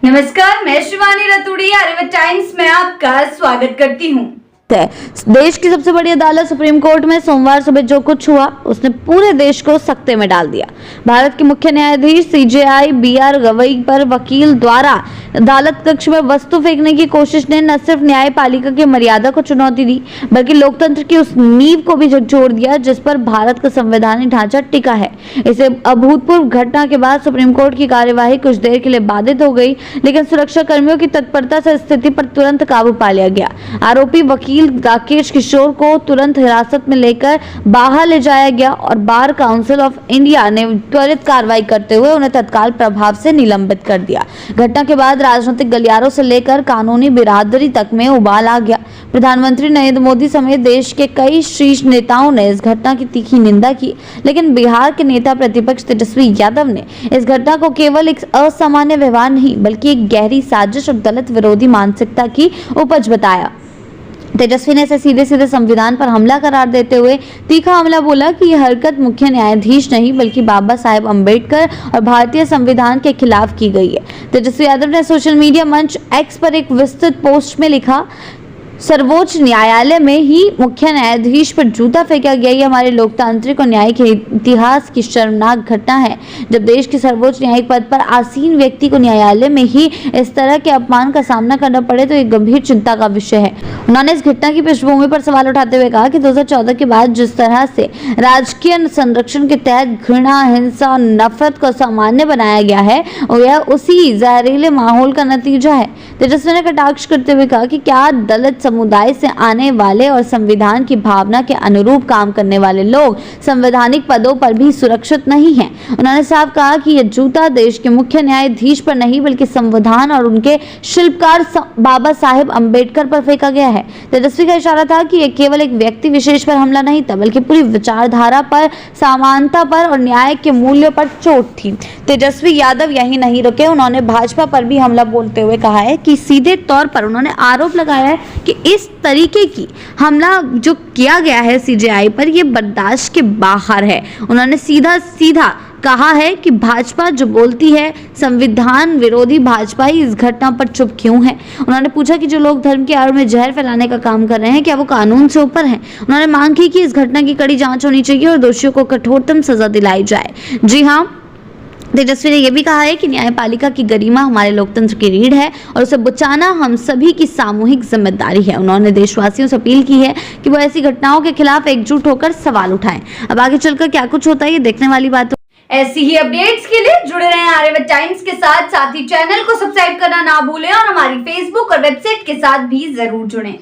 नमस्कार, मैं शिवानी रतूड़ी आर्यभट्ट टाइम्स में आपका स्वागत करती हूँ। देश की सबसे बड़ी अदालत सुप्रीम कोर्ट में सोमवार सुबह जो कुछ हुआ उसने पूरे देश को सकते में डाल दिया। भारत के मुख्य न्यायाधीश सीजेआई बीआर गवई पर वकील द्वारा अदालत कक्ष में वस्तु फेंकने की कोशिश ने न सिर्फ न्यायपालिका की मर्यादा को चुनौती दी बल्कि लोकतंत्र की उस नींव को भी झकझोर दिया जिस पर भारत का संवैधानिक ढांचा टिका है। इसे अभूतपूर्व घटना के बाद सुप्रीम कोर्ट की कार्यवाही कुछ देर के लिए बाधित हो गई, लेकिन सुरक्षा कर्मियों की तत्परता से स्थिति पर तुरंत काबू पा लिया गया। आरोपी वकील राकेश किशोर को तुरंत हिरासत में लेकर बाहर ले जाया गया और बार काउंसिल ऑफ इंडिया ने त्वरित कार्रवाई करते हुए उन्हें तत्काल प्रभाव से निलंबित कर दिया। घटना के बाद राजनीतिक गलियारों से लेकर कानूनी बिरादरी तक में उबाल आ गया। प्रधानमंत्री नरेंद्र मोदी समेत देश के कई शीर्ष नेताओं ने इस घटना की तीखी निंदा की, लेकिन बिहार के नेता प्रतिपक्ष तेजस्वी यादव ने इस घटना को केवल एक असामान्य व्यवहार नहीं बल्कि एक गहरी साजिश और दलित विरोधी मानसिकता की उपज बताया। तेजस्वी ने इसे सीधे सीधे संविधान पर हमला करार देते हुए तीखा हमला बोला कि यह हरकत मुख्य न्यायाधीश नहीं बल्कि बाबा साहेब अम्बेडकर और भारतीय संविधान के खिलाफ की गई है। तेजस्वी यादव ने सोशल मीडिया मंच एक्स पर एक विस्तृत पोस्ट में लिखा, सर्वोच्च न्यायालय में ही मुख्य न्यायाधीश पर जूता फेंका गया। ये हमारे लोकतांत्रिक और न्यायिक इतिहास की शर्मनाक घटना है। जब देश के सर्वोच्च न्यायिक पद पर आसीन व्यक्ति को न्यायालय में ही इस तरह के अपमान का सामना करना पड़े तो एक गंभीर चिंता का विषय है। उन्होंने इस घटना की पृष्ठभूमि पर सवाल उठाते हुए कहा कि 2014 के बाद जिस तरह से राजकीय संरक्षण के तहत घृणा, हिंसा और नफरत को सामान्य बनाया गया है यह उसी जहरीले माहौल का नतीजा है। तेजस्वी ने कटाक्ष करते हुए कहा कि क्या दलित समुदाय से आने वाले और संविधान की भावना के अनुरूप काम करने वाले लोग संवैधानिक पदों पर भी सुरक्षित नहीं हैं। उन्होंने साफ कहा कि यह जूता देश के मुख्य न्यायाधीश पर नहीं बल्कि संविधान और उनके शिल्पकार बाबा साहेब अम्बेडकर पर फेंका गया है। तेजस्वी का इशारा था कि यह केवल एक व्यक्ति विशेष पर हमला नहीं था बल्कि पूरी विचारधारा पर, समानता पर और न्याय के मूल्यों पर चोट थी। तेजस्वी यादव यही नहीं रुके, उन्होंने भाजपा पर भी हमला बोलते हुए कहा है कि सीधे तौर पर उन्होंने आरोप लगाया है कि इस तरीके की हमला जो किया गया है सीजेआई पर यह बर्दाश्त के बाहर है। उन्होंने सीधा कहा है कि भाजपा जो बोलती है संविधान विरोधी भाजपा ही इस घटना पर चुप क्यों है। उन्होंने पूछा कि जो लोग धर्म की आड़ में जहर फैलाने का काम कर रहे हैं क्या वो कानून से ऊपर हैं। उन्होंने मांग की कि इस घटना की कड़ी जांच होनी चाहिए और दोषियों को कठोरतम सजा दिलाई जाए। जी हाँ, तेजस्वी ने यह भी कहा है कि न्यायपालिका की गरिमा हमारे लोकतंत्र की रीढ़ है और उसे बचाना हम सभी की सामूहिक जिम्मेदारी है। उन्होंने देशवासियों से अपील की है कि वो ऐसी घटनाओं के खिलाफ एकजुट होकर सवाल उठाएं। अब आगे चलकर क्या कुछ होता है ये देखने वाली बात। ऐसी ही अपडेट्स के लिए जुड़े रहें आर्यभट्ट टाइम्स के साथ ही चैनल को सब्सक्राइब करना ना भूलें और हमारी फेसबुक और वेबसाइट के साथ भी जरूर जुड़ें।